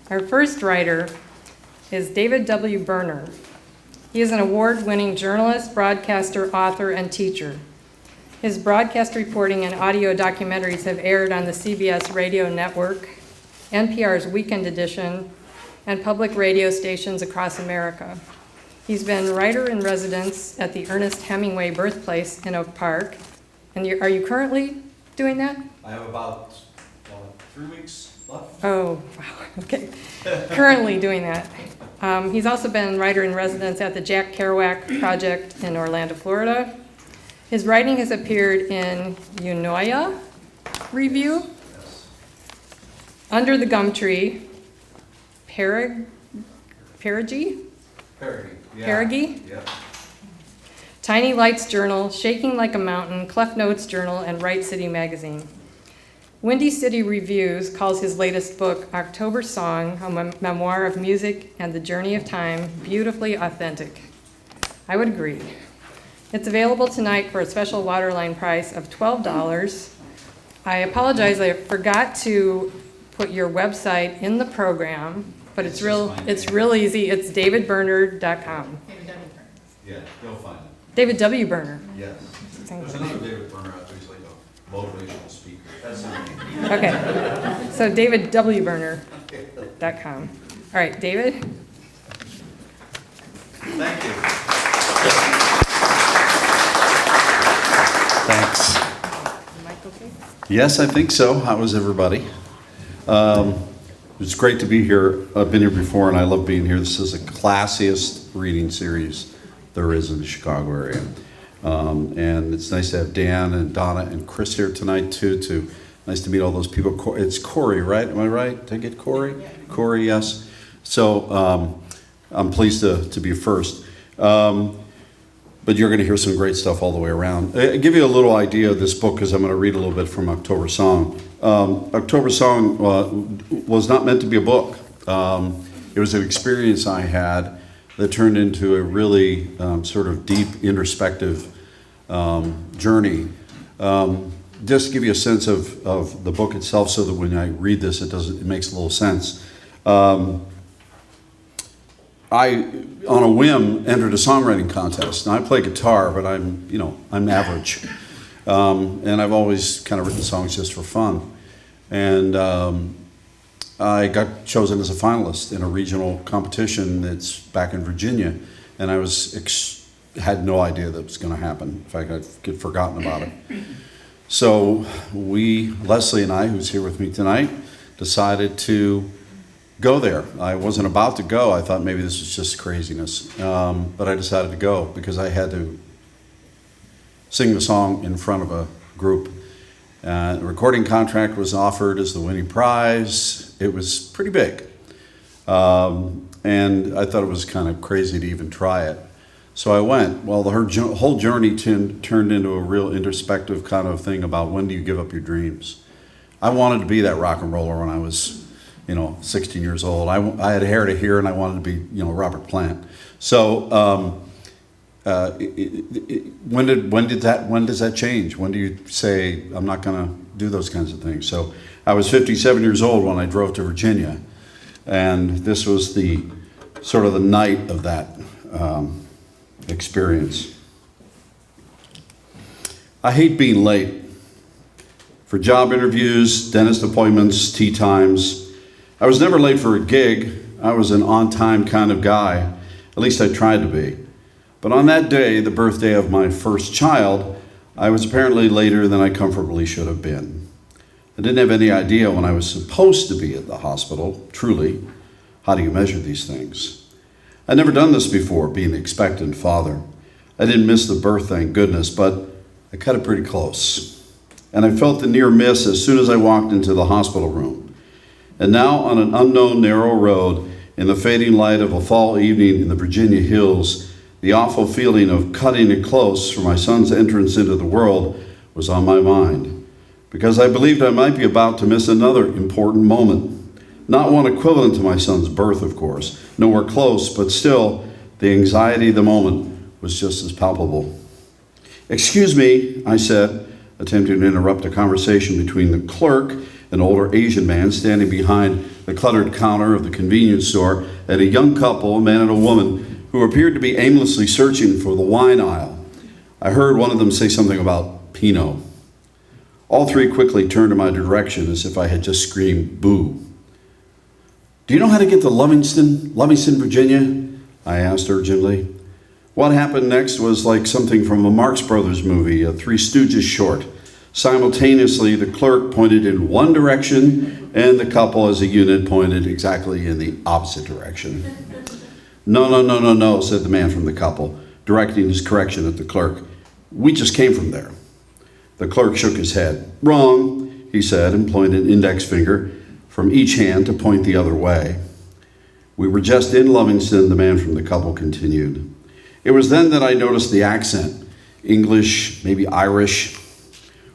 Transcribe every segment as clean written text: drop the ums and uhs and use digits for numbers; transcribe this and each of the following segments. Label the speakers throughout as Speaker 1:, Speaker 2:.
Speaker 1: Our first writer is David W. Berner. He is an award-winning journalist, broadcaster, author, and teacher. His broadcast reporting and audio documentaries have aired on the CBS radio network, NPR's Weekend Edition, and public radio stations across America. He's been writer-in-residence at the Ernest Hemingway birthplace in Oak Park. And are you currently doing that?
Speaker 2: I have about 3 weeks left.
Speaker 1: Oh, wow, okay. Currently doing that. He's also been writer-in-residence at the Jack Kerouac Project in Orlando, Florida. His writing has appeared in Eunoia Review,
Speaker 2: Yes.
Speaker 1: Under the Gum Tree, Perigee?
Speaker 2: Parody. Yeah.
Speaker 1: Perigee?
Speaker 2: Yeah.
Speaker 1: Tiny Lights Journal, Shaking Like a Mountain, Cleft Notes Journal, and Wright City Magazine. Windy City Reviews calls his latest book, October Song, a memoir of music and the journey of time, beautifully authentic. I would agree. It's available tonight for a special Waterline price of $12. I apologize, I forgot to put your website in the program, but it's real easy. It's davidberner.com.
Speaker 2: Yeah, you'll find it.
Speaker 1: David W. Berner.
Speaker 2: Yes. There's another David Berner out there. He's like a motivational speaker. That's him.
Speaker 1: Okay, so davidwberner.com. All right, David?
Speaker 2: Thank you.
Speaker 3: Thanks.
Speaker 1: Mic okay?
Speaker 3: Yes, I think so. How was everybody? It's great to be here. I've been here before and I love being here. This is the classiest reading series there is in the Chicago area. And it's nice to have Dan and Donna and Chris here tonight too. Nice to meet all those people. It's Corey, right? Am I right? Did I get Corey? Yeah. Corey, yes. So I'm pleased to be first. But you're going to hear some great stuff all the way around. I'll give you a little idea of this book because I'm going to read a little bit from October Song. October Song was not meant to be a book. It was an experience I had that turned into a really sort of deep, introspective journey. Just to give you a sense of the book itself so that when I read this, it makes a little sense. I, on a whim, entered a songwriting contest. Now, I play guitar, but I'm average. And I've always kind of written songs just for fun. And I got chosen as a finalist in a regional competition that's back in Virginia. And I had no idea that was going to happen. In fact, I'd forgotten about it. So Leslie and I, who's here with me tonight, decided to go there. I wasn't about to go. I thought maybe this was just craziness. But I decided to go because I had to sing the song in front of a group. The recording contract was offered as the winning prize. It was pretty big. And I thought it was kind of crazy to even try it. So I went. Well, the whole journey turned into a real introspective kind of thing about when do you give up your dreams. I wanted to be that rock and roller when I was 16 years old. I had hair to here and I wanted to be, Robert Plant. So when does that change? When do you say, I'm not gonna do those kinds of things? So I was 57 years old when I drove to Virginia. And this was the sort of the night of that experience. I hate being late. For job interviews, dentist appointments, tea times. I was never late for a gig. I was an on-time kind of guy. At least I tried to be. But on that day, the birthday of my first child, I was apparently later than I comfortably should have been. I didn't have any idea when I was supposed to be at the hospital, truly. How do you measure these things? I'd never done this before, being the expectant father. I didn't miss the birth, thank goodness, but I cut it pretty close. And I felt the near miss as soon as I walked into the hospital room. And now on an unknown narrow road, in the fading light of a fall evening in the Virginia hills, the awful feeling of cutting it close for my son's entrance into the world was on my mind. Because I believed I might be about to miss another important moment. Not one equivalent to my son's birth, of course, nowhere close, but still, the anxiety of the moment was just as palpable. "Excuse me," I said, attempting to interrupt a conversation between the clerk an older Asian man standing behind the cluttered counter of the convenience store, and a young couple, a man and a woman, who appeared to be aimlessly searching for the wine aisle. I heard one of them say something about Pinot. All three quickly turned in my direction as if I had just screamed, "Boo." "Do you know how to get to Lovington, Virginia?" I asked urgently. What happened next was like something from a Marx Brothers movie, a Three Stooges short. Simultaneously, the clerk pointed in one direction, and the couple as a unit pointed exactly in the opposite direction. No, said the man from the couple, directing his correction at the clerk. "We just came from there." The clerk shook his head. "Wrong," he said, and pointed an index finger from each hand to point the other way. "We were just in Lovington," the man from the couple continued. It was then that I noticed the accent. English, maybe Irish.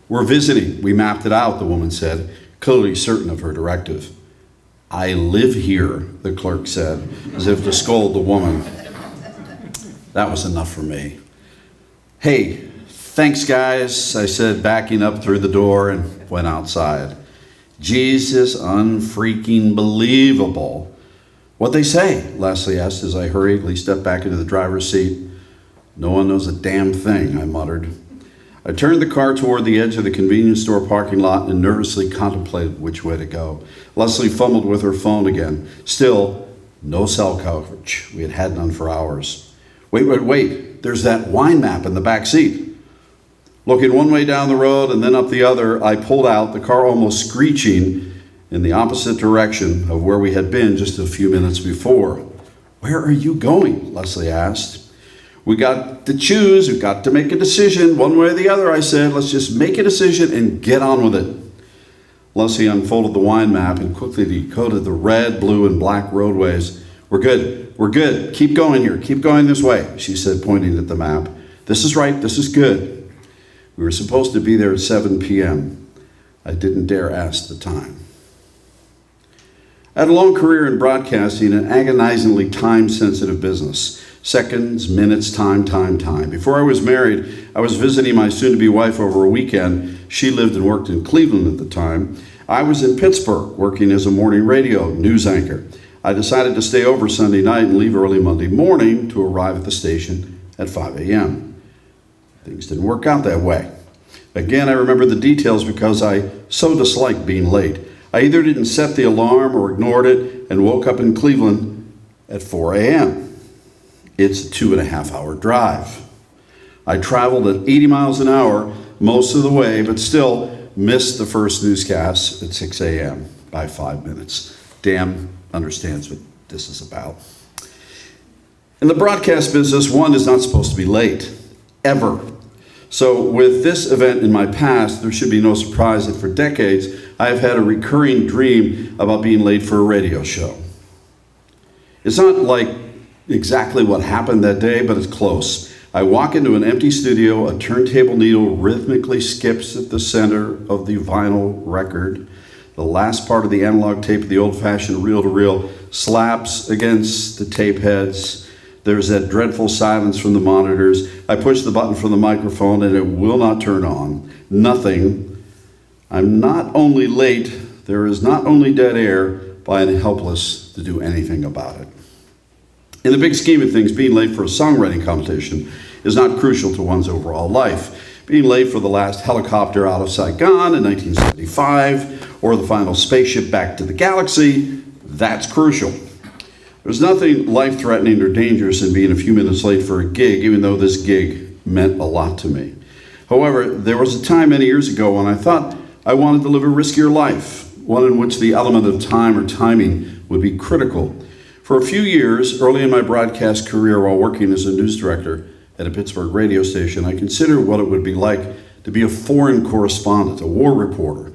Speaker 3: "We're visiting. We mapped it out," the woman said, clearly certain of her directive. "I live here," the clerk said, as if to scold the woman. That was enough for me. "Hey, thanks, guys," I said, backing up through the door and went outside. Jesus, unfreaking believable. "What'd they say?" Leslie asked as I hurriedly stepped back into the driver's seat. "No one knows a damn thing," I muttered. I turned the car toward the edge of the convenience store parking lot and nervously contemplated which way to go. Leslie fumbled with her phone again. Still, no cell coverage. We had had none for hours. Wait. There's that wine map in the back seat. Looking one way down the road and then up the other, I pulled out, the car almost screeching, in the opposite direction of where we had been just a few minutes before. "Where are you going?" Leslie asked. "We got to choose. We've got to make a decision, one way or the other," I said. "Let's just make a decision and get on with it." Leslie unfolded the wine map and quickly decoded the red, blue, and black roadways. We're good. Keep going here. Keep going this way," she said, pointing at the map. "This is right. This is good." We were supposed to be there at 7 p.m. I didn't dare ask the time. I had a long career in broadcasting, an agonizingly time-sensitive business. Seconds, minutes, time. Before I was married, I was visiting my soon-to-be wife over a weekend. She lived and worked in Cleveland at the time. I was in Pittsburgh, working as a morning radio news anchor. I decided to stay over Sunday night and leave early Monday morning to arrive at the station at 5 a.m. Things didn't work out that way. Again, I remember the details because I so disliked being late. I either didn't set the alarm or ignored it and woke up in Cleveland at 4 a.m. It's a 2.5-hour drive. I traveled at 80 miles an hour most of the way, but still missed the first newscast at 6 a.m. by 5 minutes. Dan understands what this is about. In the broadcast business, one is not supposed to be late, ever. So with this event in my past, there should be no surprise that for decades, I have had a recurring dream about being late for a radio show. It's not like exactly what happened that day, but it's close. I walk into an empty studio, a turntable needle rhythmically skips at the center of the vinyl record. The last part of the analog tape of the old-fashioned reel-to-reel slaps against the tape heads. There's that dreadful silence from the monitors. I push the button for the microphone and it will not turn on. Nothing. I'm not only late, there is not only dead air, but I am helpless to do anything about it. In the big scheme of things, being late for a songwriting competition is not crucial to one's overall life. Being late for the last helicopter out of Saigon in 1975, or the final spaceship back to the galaxy, that's crucial. There's nothing life-threatening or dangerous in being a few minutes late for a gig, even though this gig meant a lot to me. However, there was a time many years ago when I thought I wanted to live a riskier life, one in which the element of time or timing would be critical. For a few years, early in my broadcast career while working as a news director at a Pittsburgh radio station, I considered what it would be like to be a foreign correspondent, a war reporter.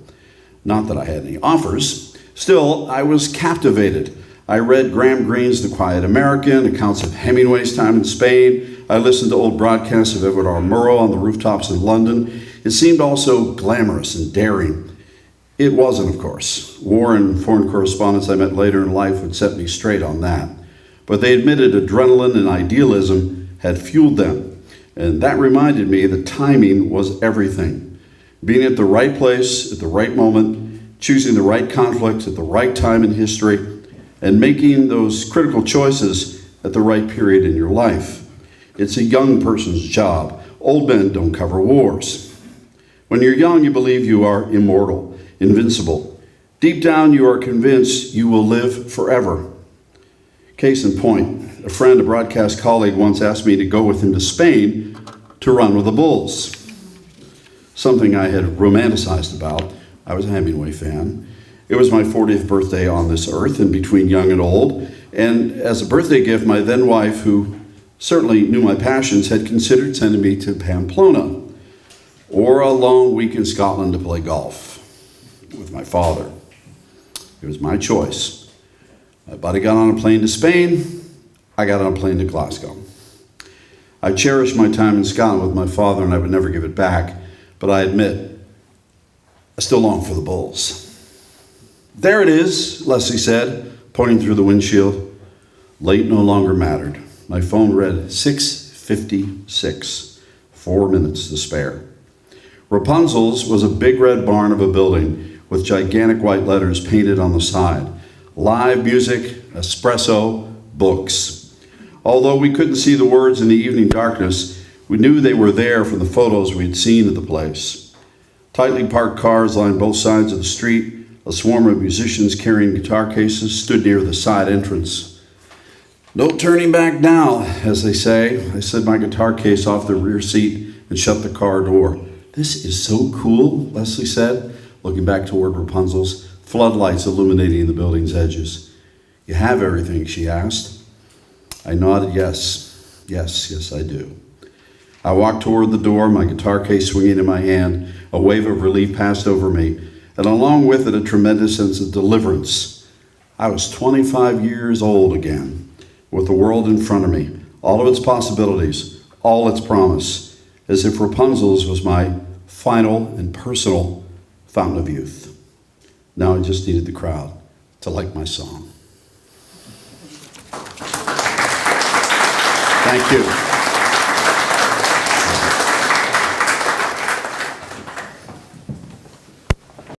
Speaker 3: Not that I had any offers. Still, I was captivated. I read Graham Greene's The Quiet American, accounts of Hemingway's time in Spain. I listened to old broadcasts of Edward R. Murrow on the rooftops in London. It seemed also glamorous and daring. It wasn't, of course. War and foreign correspondents I met later in life would set me straight on that. But they admitted adrenaline and idealism had fueled them. And that reminded me that timing was everything. Being at the right place at the right moment, choosing the right conflict at the right time in history, and making those critical choices at the right period in your life. It's a young person's job. Old men don't cover wars. When you're young, you believe you are immortal, invincible. Deep down, you are convinced you will live forever. Case in point, a friend, a broadcast colleague, once asked me to go with him to Spain to run with the Bulls. Something I had romanticized about. I was a Hemingway fan. It was my 40th birthday on this earth, and between young and old. And as a birthday gift, my then wife, who certainly knew my passions, had considered sending me to Pamplona or a long week in Scotland to play golf with my father. It was my choice. My buddy got on a plane to Spain. I got on a plane to Glasgow. I cherished my time in Scotland with my father, and I would never give it back. But I admit, I still long for the Bulls. There it is, Leslie said, pointing through the windshield. Late no longer mattered. My phone read 6:56, 4 minutes to spare. Rapunzel's was a big red barn of a building with gigantic white letters painted on the side. Live music, espresso, books. Although we couldn't see the words in the evening darkness, we knew they were there from the photos we'd seen of the place. Tightly parked cars lined both sides of the street. A swarm of musicians carrying guitar cases stood near the side entrance. No turning back now, as they say. I slid my guitar case off the rear seat and shut the car door. This is so cool, Leslie said, looking back toward Rapunzel's, floodlights illuminating the building's edges. You have everything, she asked. I nodded yes. Yes, I do. I walked toward the door, my guitar case swinging in my hand. A wave of relief passed over me, and along with it, a tremendous sense of deliverance. I was 25 years old again, with the world in front of me, all of its possibilities, all its promise, as if Rapunzel's was my final and personal fountain of youth. Now I just needed the crowd to like my song. Thank you.